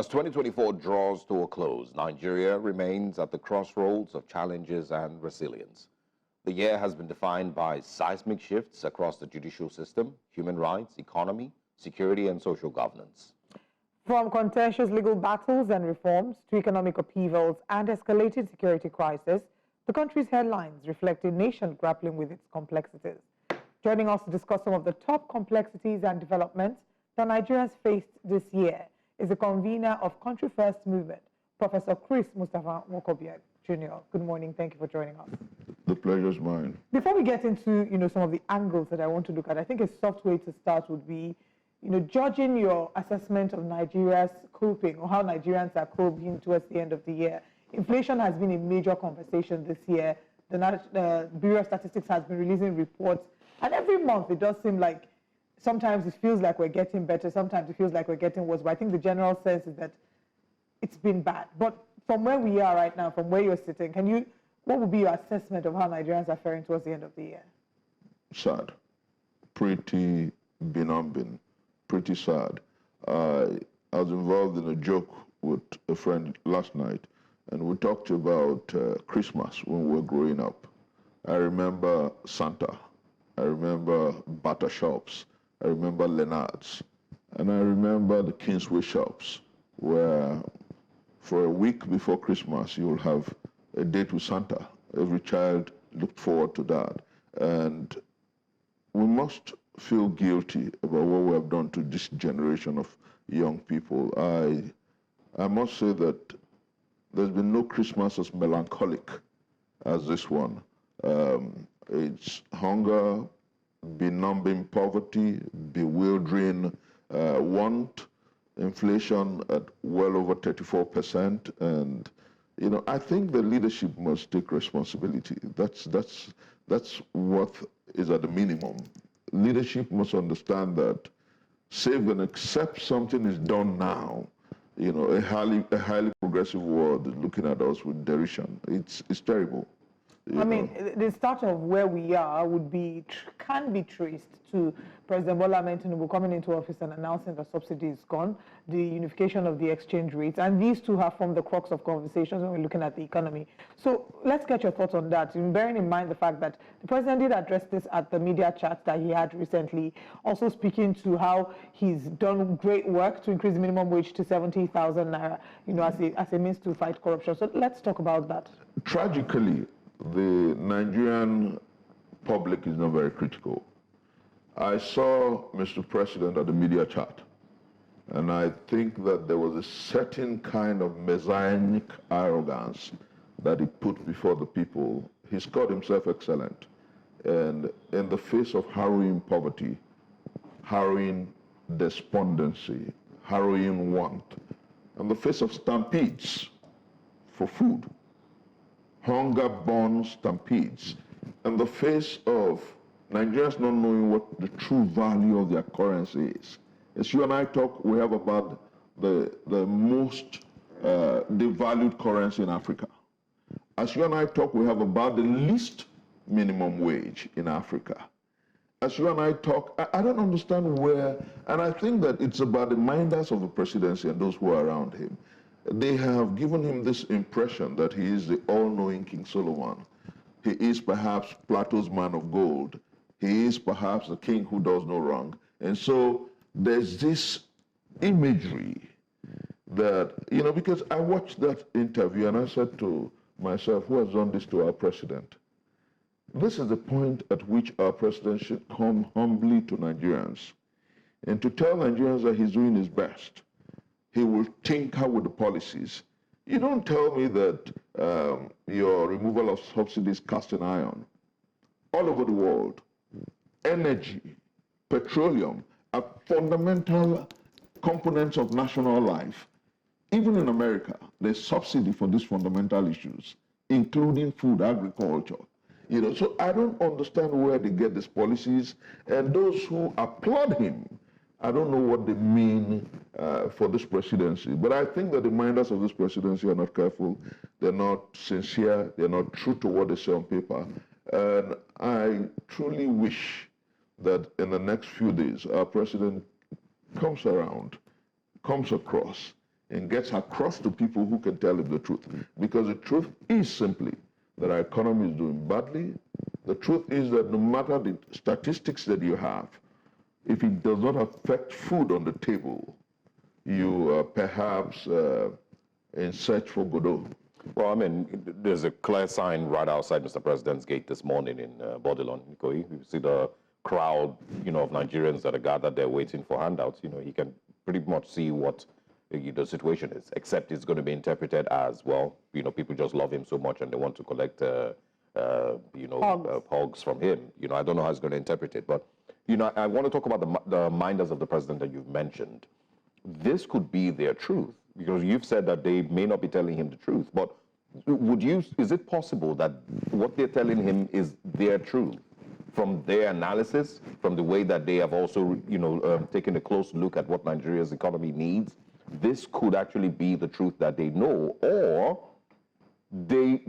As 2024 draws to a close, Nigeria remains at the crossroads of challenges and resilience. The year has been defined by seismic shifts across the judicial system, human rights, economy, security, and social governance. From contentious legal battles and reforms to economic upheavals and escalating security crisis, the country's headlines reflect a nation grappling with its complexities. Joining us to discuss some of the top complexities and developments that Nigerians faced this year is the convener of Country First Movement, Professor Chris Mustapha Nwokobia Jr. Good morning. Thank you for joining us. The pleasure is mine. Before we get into, some of the angles that I want to look at, I think a soft way to start would be, judging your assessment of Nigeria's coping or how Nigerians are coping towards the end of the year. Inflation has been a major conversation this year. The Bureau of Statistics has been releasing reports, and every month it does seem like sometimes it feels like we're getting better, sometimes it feels like we're getting worse, but I think the general sense is that it's been bad. But from where we are right now, from where you're sitting, what would be your assessment of how Nigerians are faring towards the end of the year? Sad. Pretty benumbing. Pretty sad. I was involved in a joke with a friend last night, and we talked about Christmas when we were growing up. I remember Santa. I remember butter shops. I remember Leonard's. And I remember the Kingsway shops, where for a week before Christmas, you'll have a date with Santa. Every child looked forward to that. And we must feel guilty about what we have done to this generation of young people. I must say that there's been no Christmas as melancholic as this one. It's hunger, benumbing poverty, bewildering want, inflation at well over 34%, and I think the leadership must take responsibility. That's what is at the minimum. Leadership must understand that, save and except something is done now, a highly progressive world is looking at us with derision. It's terrible. I mean, the start of where we are can be traced to President Bola Ahmed Tinubu coming into office and announcing that subsidy is gone, the unification of the exchange rates, and these two have formed the crux of conversations when we're looking at the economy. So let's get your thoughts on that, bearing in mind the fact that the president did address this at the media chat that he had recently, also speaking to how he's done great work to increase the minimum wage to 70,000 naira, as a means to fight corruption. So let's talk about that. Tragically, the Nigerian public is not very critical. I saw Mr. President at the media chat, and I think that there was a certain kind of messianic arrogance that he put before the people. He scored himself excellent. And in the face of harrowing poverty, harrowing despondency, harrowing want, in the face of stampedes for food, hunger-born stampedes, in the face of Nigerians not knowing what the true value of their currency is. As you and I talk, we have about the most devalued currency in Africa. As you and I talk, we have about the least minimum wage in Africa. As you and I talk, I don't understand where, and I think that it's about the minders of the presidency and those who are around him. They have given him this impression that he is the all-knowing King Solomon. He is perhaps Plato's man of gold. He is perhaps the king who does no wrong. And so there's this imagery that, because I watched that interview and I said to myself, who has done this to our president? This is the point at which our president should come humbly to Nigerians and to tell Nigerians that he's doing his best. He will tinker with the policies. You don't tell me that your removal of subsidies cast an iron. All over the world, energy, petroleum are fundamental components of national life. Even in America, there's subsidy for these fundamental issues, including food, agriculture. So I don't understand where they get these policies, and those who applaud him, I don't know what they mean for this presidency. But I think that the minders of this presidency are not careful, they're not sincere, they're not true to what they say on paper. And I truly wish that in the next few days, our president comes around, comes across, and gets across to people who can tell him the truth. Because the truth is simply that our economy is doing badly. The truth is that no matter the statistics that you have, if it does not affect food on the table, you are perhaps in search for Godot. Well, I mean, there's a clear sign right outside Mr. President's gate this morning in Bodilon, Ikoyi. You see the crowd, of Nigerians that are gathered there waiting for handouts. He can pretty much see what the situation is, except it's going to be interpreted as, well, people just love him so much and they want to collect, hogs from him. I don't know how he's going to interpret it, but, I want to talk about the minders of the president that you've mentioned. This could be their truth, because you've said that they may not be telling him the truth, but is it possible that what they're telling him is their truth from their analysis, from the way that they have also, taken a close look at what Nigeria's economy needs? This could actually be the truth that they know, or they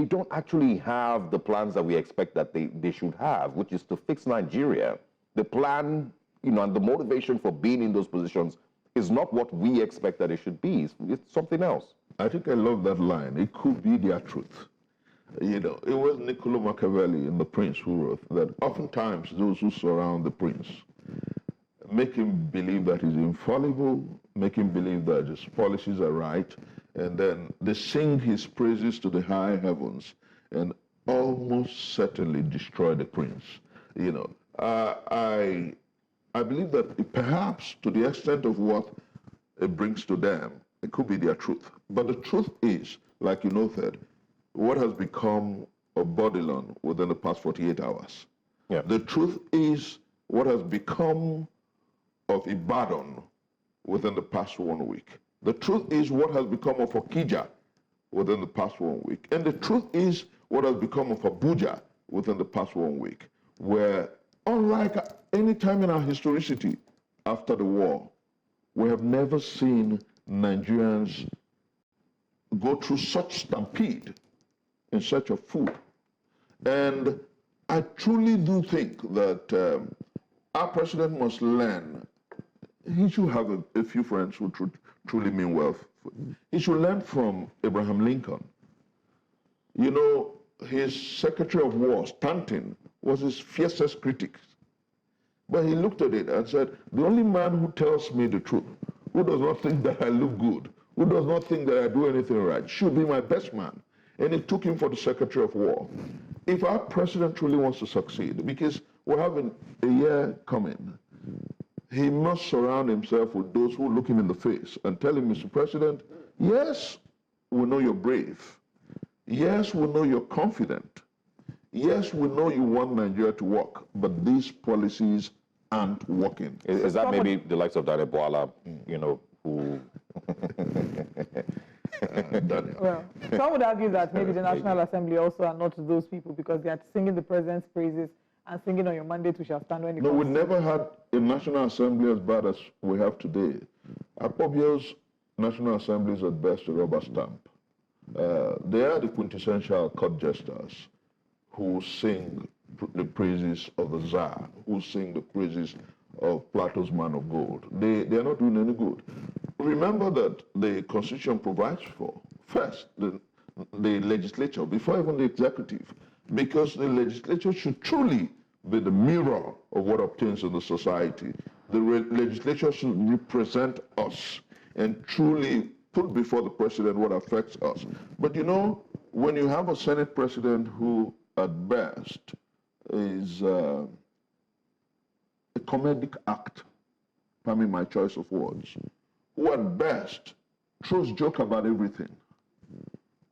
don't actually have the plans that we expect that they should have, which is to fix Nigeria. The plan, and the motivation for being in those positions is not what we expect that it should be. It's something else. I think I love that line. It could be their truth. It was Niccolo Machiavelli in The Prince who wrote that oftentimes those who surround the prince make him believe that he's infallible, make him believe that his policies are right, and then they sing his praises to the high heavens and almost certainly destroy the prince. I believe that perhaps to the extent of what it brings to them, it could be their truth. But the truth is, like you noted, what has become of Bodilon within the past 48 hours. Yeah. The truth is what has become of Ibadan within the past 1 week. The truth is what has become of Okija within the past 1 week. And the truth is what has become of Abuja within the past 1 week, where unlike any time in our historicity after the war, we have never seen Nigerians go through such stampede in search of food. And I truly do think that our president must learn. He should have a few friends who truly mean well. He should learn from Abraham Lincoln. His Secretary of War, Stanton, was his fiercest critic. But he looked at it and said, the only man who tells me the truth, who does not think that I look good, who does not think that I do anything right, should be my best man. And it took him for the Secretary of War. If our president truly wants to succeed, because we're having a year coming, he must surround himself with those who look him in the face and tell him, Mr. President, yes, we know you're brave. Yes, we know you're confident. Yes, we know you want Nigeria to work, but these policies aren't working. Is that maybe the likes of Daniel Boala, who... Well, some would argue that maybe the National Assembly also are not those people because they are singing the president's praises and singing on your mandate we shall stand when it No, comes. we never had a National Assembly as bad as we have today. Akpobio's National Assembly is at best a rubber stamp. They are the quintessential court jesters who sing the praises of the Tsar, who sing the praises of Plato's man of gold. They are not doing any good. Remember that the Constitution provides for, first, the legislature, before even the executive, because the legislature should truly be the mirror of what obtains in the society. The legislature should represent us and truly put before the president what affects us. But when you have a Senate president who, at best, is a comedic act, pardon my choice of words, who at best throws joke about everything,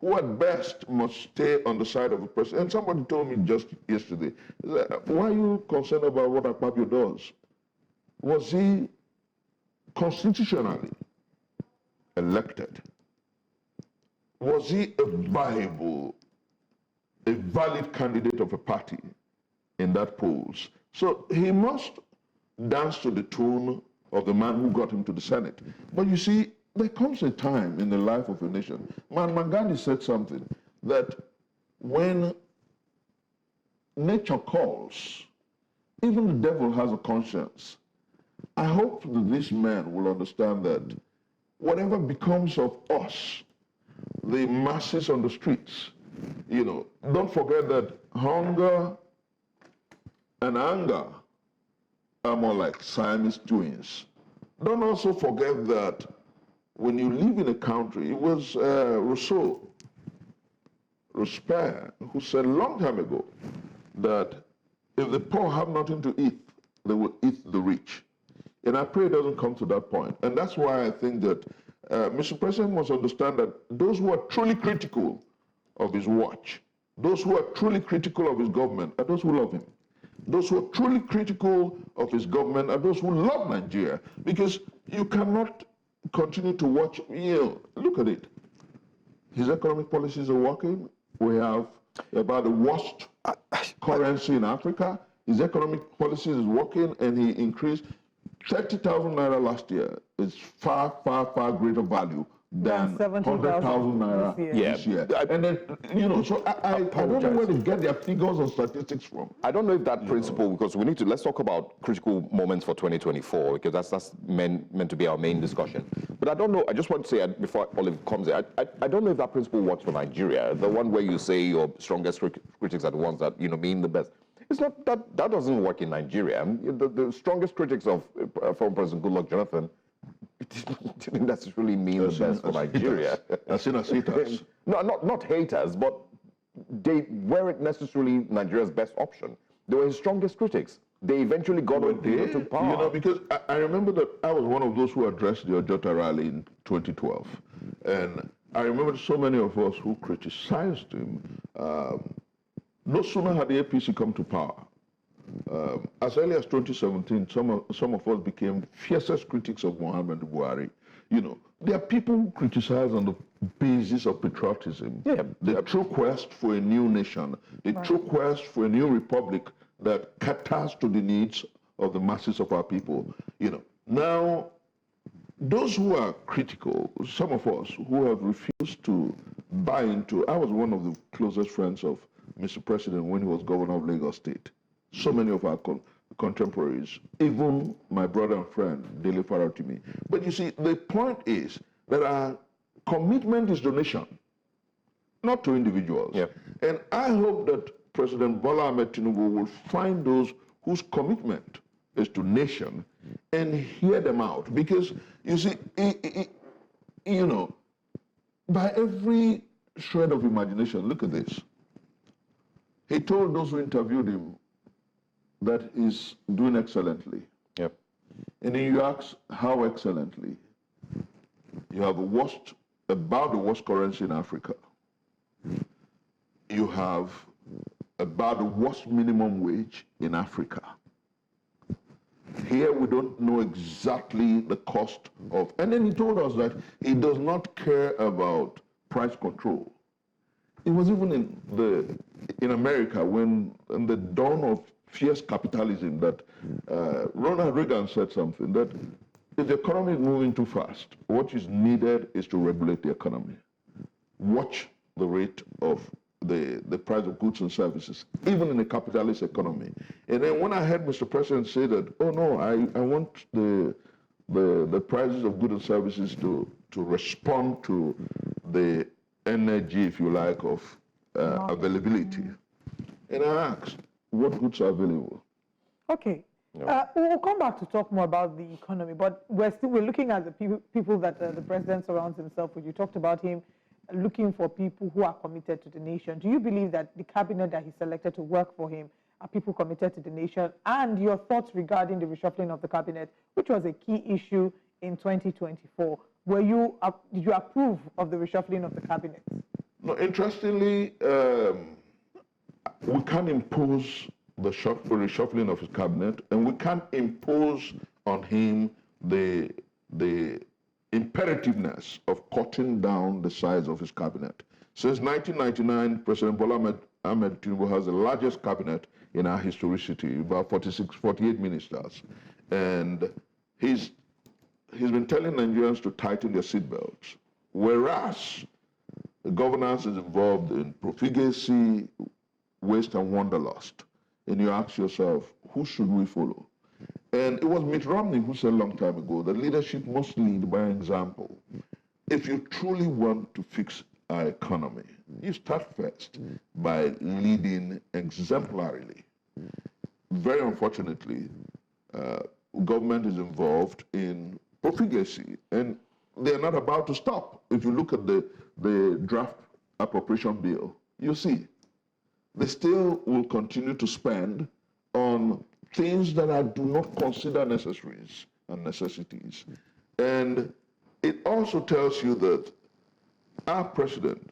who at best must stay on the side of the president. And somebody told me just yesterday, why are you concerned about what Akpabio does? Was he constitutionally elected? Was he a valid candidate of a party in that polls? So he must dance to the tune of the man who got him to the Senate. But you see, there comes a time in the life of a nation. Mahatma Gandhi said something, that when nature calls, even the devil has a conscience. I hope that this man will understand that whatever becomes of us, the masses on the streets, don't forget that hunger and anger are more like Siamese twins. Don't also forget that when you live in a country, it was Robespierre, who said a long time ago that if the poor have nothing to eat, they will eat the rich. And I pray it doesn't come to that point. And that's why I think that Mr. President must understand that those who are truly critical of his watch, those who are truly critical of his government are those who love him. Those who are truly critical of his government are those who love Nigeria. Because you cannot continue to watch, look at it. His economic policies are working. We have about the worst currency in Africa. His economic policies is working, and he increased 30,000 naira last year. It's far, far, far greater value than 100,000 naira this year. And then, so I don't know where they get their figures or statistics from. I don't know if that principle, because let's talk about critical moments for 2024, because that's meant to be our main discussion. But I don't know, I just want to say, before Olive comes in, I don't know if that principle works for Nigeria, the one where you say your strongest critics are the ones that, mean the best. It's not, that doesn't work in Nigeria. The strongest critics of former President Goodluck Jonathan didn't necessarily mean the best for Nigeria. As seen as haters. No, not haters, but they weren't necessarily Nigeria's best option. They were his strongest critics. They eventually got to power. Because I remember that I was one of those who addressed the Ojota rally in 2012. And I remember so many of us who criticized him. No sooner had the APC come to power. As early as 2017, some of us became fiercest critics of Muhammad Buhari. There are people who criticize on the basis of patriotism. The true quest for a new nation, the true quest for a new republic that caters to the needs of the masses of our people. Now, those who are critical, some of us who have refused to buy into, I was one of the closest friends of Mr. President when he was governor of Lagos State. So many of our contemporaries, even my brother and friend, Dele Faratimi. But you see, the point is that our commitment is to nation, not to individuals. And I hope that President Bola Ahmed Tinubu will find those whose commitment is to nation and hear them out. Because, you see, by every shred of imagination, look at this. He told those who interviewed him that he's doing excellently. And then you ask, how excellently? You have about the worst currency in Africa. You have about the worst minimum wage in Africa. Here we don't know exactly the cost of, and then he told us that he does not care about price control. It was even in America when, in the dawn of fierce capitalism, that Ronald Reagan said something, that if the economy is moving too fast, what is needed is to regulate the economy. Watch the rate of the price of goods and services, even in a capitalist economy. And then when I heard Mr. President say that, oh no, I want the prices of goods and services to respond to the energy, if you like, of availability. And I asked, what goods are available? Okay. We'll come back to talk more about the economy, but we're looking at the people that the president surrounds himself with. You talked about him looking for people who are committed to the nation. Do you believe that the cabinet that he selected to work for him are people committed to the nation? And your thoughts regarding the reshuffling of the cabinet, which was a key issue in 2024. Did you approve of the reshuffling of the cabinet? No, interestingly, we can't impose the reshuffling of his cabinet, and we can't impose on him the imperativeness of cutting down the size of his cabinet. Since 1999, President Bola Ahmed Tinubu has the largest cabinet in our historicity, about 48 ministers. And he's been telling Nigerians to tighten their seatbelts, whereas the governance is involved in profligacy, waste, and wanderlust. And you ask yourself, who should we follow? And it was Mitt Romney who said a long time ago that leadership must lead by example. If you truly want to fix our economy, you start first by leading exemplarily. Very unfortunately, government is involved in profligacy, and they're not about to stop. If you look at the draft appropriation bill, you see, they still will continue to spend on things that I do not consider necessaries and necessities. And it also tells you that our president,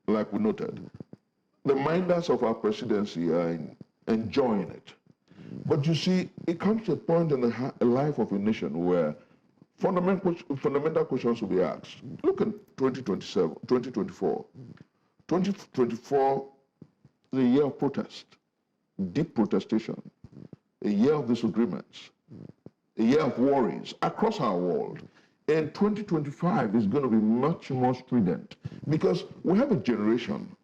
like we noted, the minders of our presidency are enjoying it. But you see, it comes to a point in the life of a nation where fundamental questions will be asked. Look at 2024. 2024 is a year of protest, deep protestation, a year of disagreements, a year of worries across our world. And 2025 is going to be much more strident because we have a generation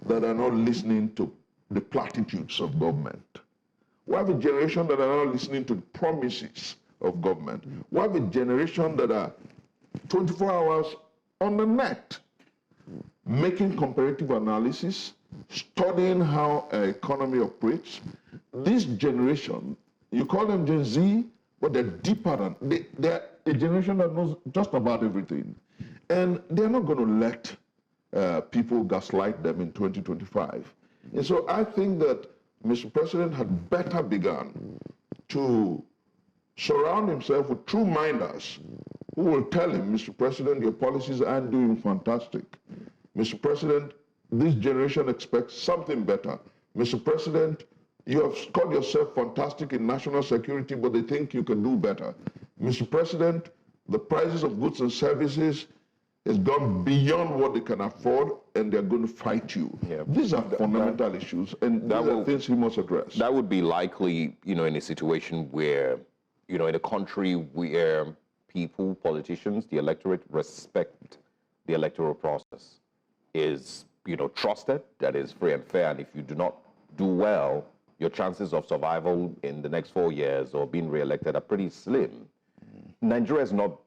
that are not listening to the platitudes of government. We have a generation that are not listening to the promises of government. We have a generation that are 24 hours on the net, making comparative analysis, studying how our economy operates. This generation, you call them Gen Z, but they're deeper than, they're a generation that knows just about everything. And they're not going to let people gaslight them in 2025. And so I think that Mr. President had better begun to surround himself with true minders who will tell him, Mr. President, your policies aren't doing fantastic. Mr. President, this generation expects something better. Mr. President, you have called yourself fantastic in national security, but they think you can do better. Mr. President, the prices of goods and services has gone beyond what they can afford, and they're going to fight you. Yeah. These are fundamental issues, and these are things he must address. That would be likely, in a situation where, in a country where people, politicians, the electorate respect the electoral process, is, trusted, that is free and fair, and if you do not do well, your chances of survival in the next 4 years or being re-elected are pretty slim. Nigeria is not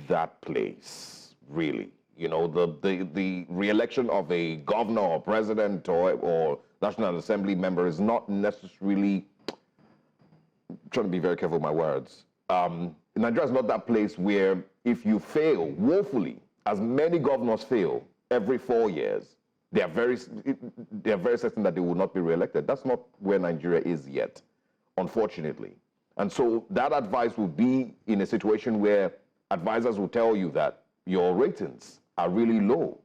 that place, really. The re-election of a governor or president or National Assembly member is not necessarily, I'm trying to be very careful with my words. Nigeria is not that place where if you fail woefully, as many governors fail every 4 years, they are very certain that they will not be re-elected. That's not where Nigeria is yet, unfortunately. And so that advice will be in a situation where advisors will tell you that your ratings are really low.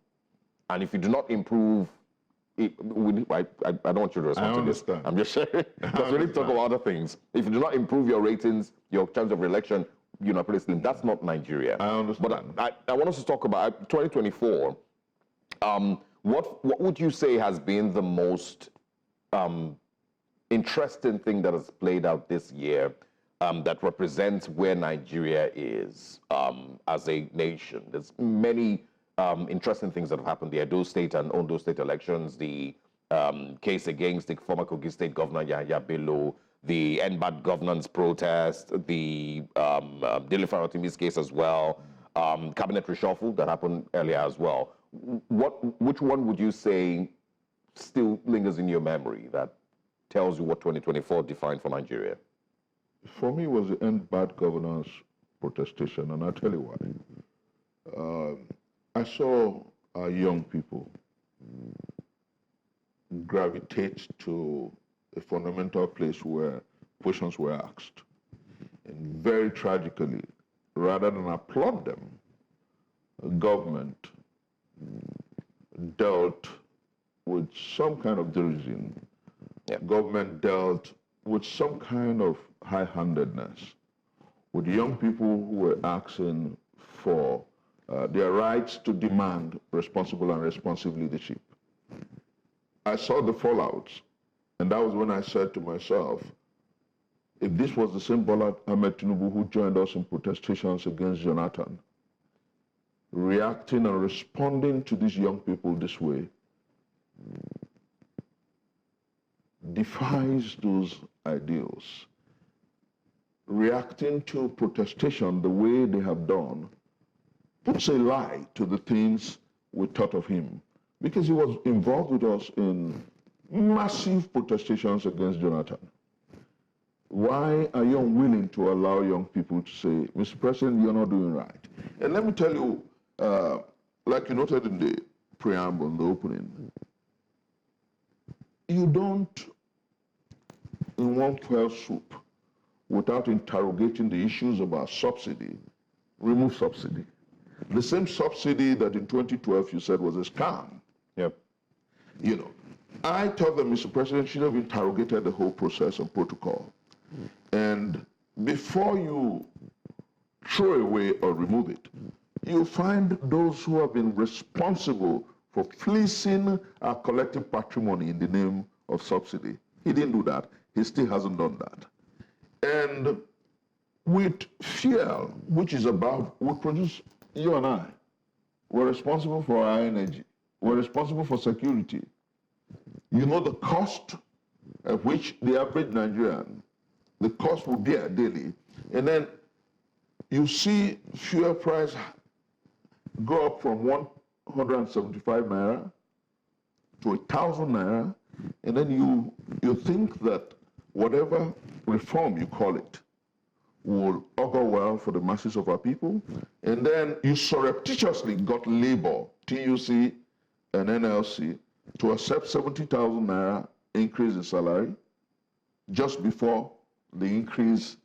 And if you do not improve, I don't want you to respond to this. I'm just sharing, because we need to talk about other things. If you do not improve your ratings, your chance of re-election, pretty slim. That's not Nigeria. I understand. But I want us to talk about 2024. What would you say has been the most interesting thing that has played out this year that represents where Nigeria is as a nation? There's many interesting things that have happened. The Edo State and Ondo State elections, the case against the former Kogi State Governor Yahya Bello, the NBAT governance protest, the Dele Farotimi's case as well, cabinet reshuffle that happened earlier as well. Which one would you say still lingers in your memory that tells you what 2024 defined for Nigeria? For me, it was the end bad governance protestation, and I'll tell you why. I saw our young people gravitate to a fundamental place where questions were asked. And very tragically, rather than applaud them, government dealt with some kind of derision. Yeah. Government dealt with some kind of high-handedness with young people who were asking for their rights to demand responsible and responsive leadership. I saw the fallouts, and that was when I said to myself, if this was the same Bola Ahmed Tinubu who joined us in protestations against Jonathan, reacting and responding to these young people this way defies those ideals. reacting to protestation the way they have done puts a lie to the things we thought of him, because he was involved with us in massive protestations against Jonathan. Why are you unwilling to allow young people to say, Mr. President, you're not doing right? And let me tell you, like you noted in the preamble, in the opening, you don't, in one fell swoop, without interrogating the issues about subsidy, remove subsidy. The same subsidy that in 2012 you said was a scam. Yep. You know, I thought that Mr. President should have interrogated the whole process and protocol. And before you throw away or remove it, you find those who have been responsible for fleecing our collective patrimony in the name of subsidy. He didn't do that. He still hasn't done that. And with fuel, which is about, we produce, you and I, we're responsible for our energy. We're responsible for security. You know the cost at which the average Nigerian, the cost will bear daily. And then you see fuel price go up from 175 naira to 1,000 naira, and then you think that whatever reform you call it will augur well for the masses of our people, and then you surreptitiously got labor, TUC and NLC, to accept 70,000 naira increase in salary just before the increase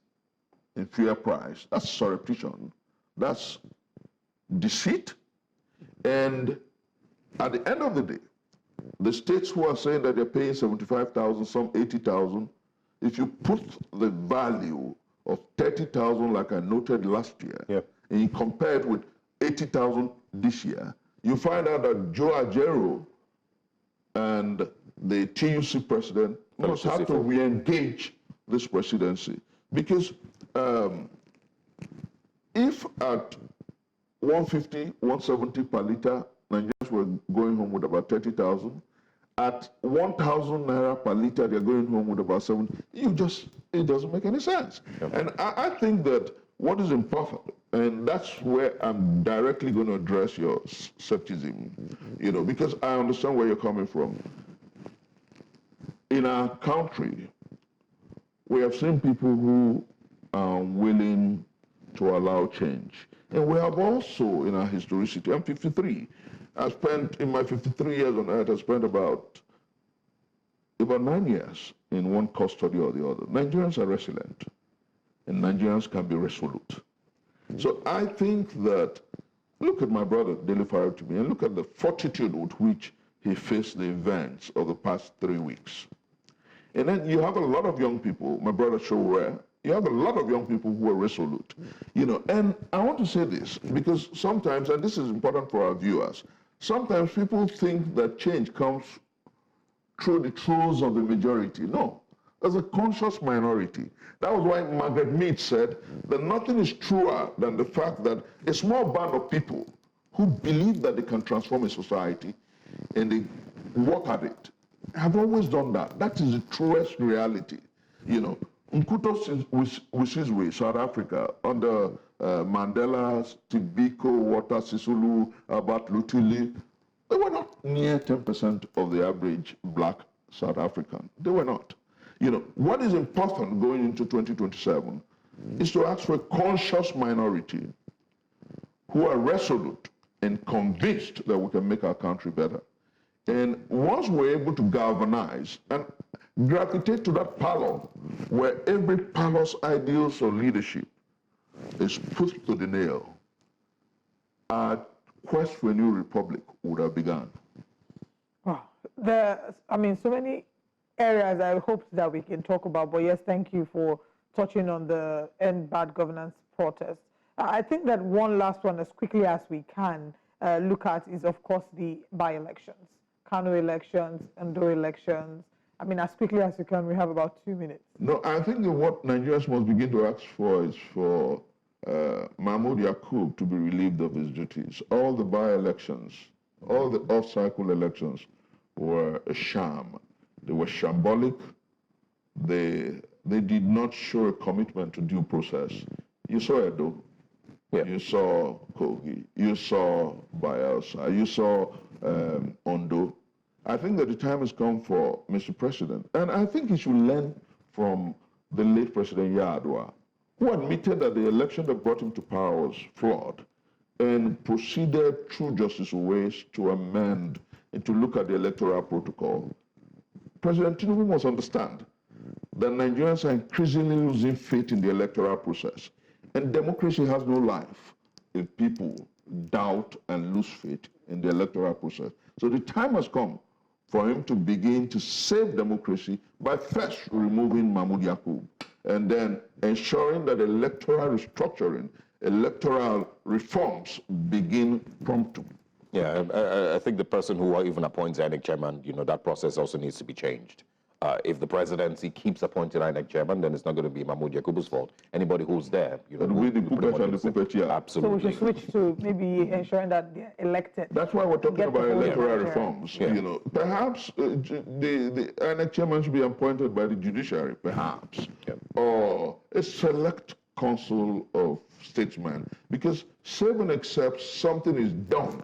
in fuel price. That's surreptition. That's deceit. And at the end of the day, the states who are saying that they're paying 75,000, some 80,000, if you put the value of 30,000, like I noted last year, yep, and you compare it with 80,000 this year, you find out that Joe Ajero and the TUC president must have to re-engage this presidency. Because if at 150, 170 per liter, Nigerians were going home with about 30,000, at 1,000 naira per liter, they're going home with about 70. It doesn't make any sense. Yep. And I think that what is important, and that's where I'm directly going to address your skepticism, you know, because I understand where you're coming from. In our country, we have seen people who are willing to allow change. And we have also, in our historicity, I'm 53. In my 53 years on earth, I spent about 9 years in one custody or the other. Nigerians are resilient, and Nigerians can be resolute. So I think that, look at my brother, Dele Farotimi, and look at the fortitude with which he faced the events of the past 3 weeks. And then you have a lot of young people, my brother Showore, you have a lot of young people who are resolute. You know, and I want to say this, because sometimes, and this is important for our viewers, sometimes people think that change comes through the truths of the majority. No, there's a conscious minority. That was why Margaret Mead said that nothing is truer than the fact that a small band of people who believe that they can transform a society and they work at it have always done that. That is the truest reality. You know, Mkuto Wisizwe, South Africa, under Mandela, Tibiko, Walter Sisulu, Albert Lutuli, they were not near 10% of the average black South African. They were not. You know, what is important going into 2027 is to ask for a conscious minority who are resolute and convinced that we can make our country better. And once we're able to galvanize and gravitate to that parlor where every parlor's ideals of leadership is put to the nail, our quest for a new republic would have begun. Wow. So many areas I hope that we can talk about, but yes, thank you for touching on the End Bad Governance protest. I think that one last one, as quickly as we can look at, is of course the by-elections. Kano elections, Ndo elections. I mean, as quickly as you can, we have about 2 minutes. No, I think that what Nigerians must begin to ask for is for Mahmoud Yakub to be relieved of his duties. All the by-elections, all the off-cycle elections were a sham. They were shambolic. The they did not show a commitment to due process. You saw Edo, you saw Kogi, you saw Bayelsa, you saw Ondo. I think that the time has come for Mr. President, and I think he should learn from the late President Yar'Adua, who admitted that the election that brought him to power was flawed and proceeded through Justice Uwais to amend and to look at the electoral protocol. President Tinubu must understand that Nigerians are increasingly losing faith in the electoral process. And democracy has no life if people doubt and lose faith in the electoral process. So the time has come for him to begin to save democracy by first removing Mahmoud Yakub and then ensuring that electoral restructuring, electoral reforms begin promptly. Yeah, I think the person who even appoints INEC chairman, that process also needs to be changed. If the presidency keeps appointing INEC chairman, then it's not going to be Mahmoud Yakubu's fault. Anybody who's there, with the puppet and the puppeteer. Absolutely. So we should switch to maybe ensuring that they're elected. That's why we're talking about electoral reforms. Yeah. Perhaps the INEC chairman should be appointed by the judiciary, perhaps, or a select council of statesmen, because seven except something is done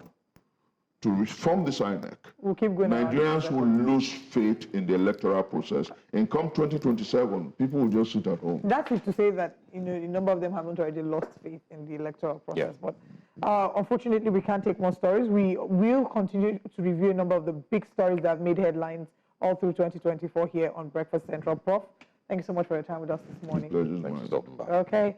to reform this INEC, we'll keep going. Nigerians will lose faith in the electoral process. And come 2027, people will just sit at home. That is to say that a number of them haven't already lost faith in the electoral process. Yeah. But unfortunately, we can't take more stories. We will continue to review a number of the big stories that have made headlines all through 2024 here on Breakfast Central. Prof, thank you so much for your time with us this morning. Pleasure's mine. Okay.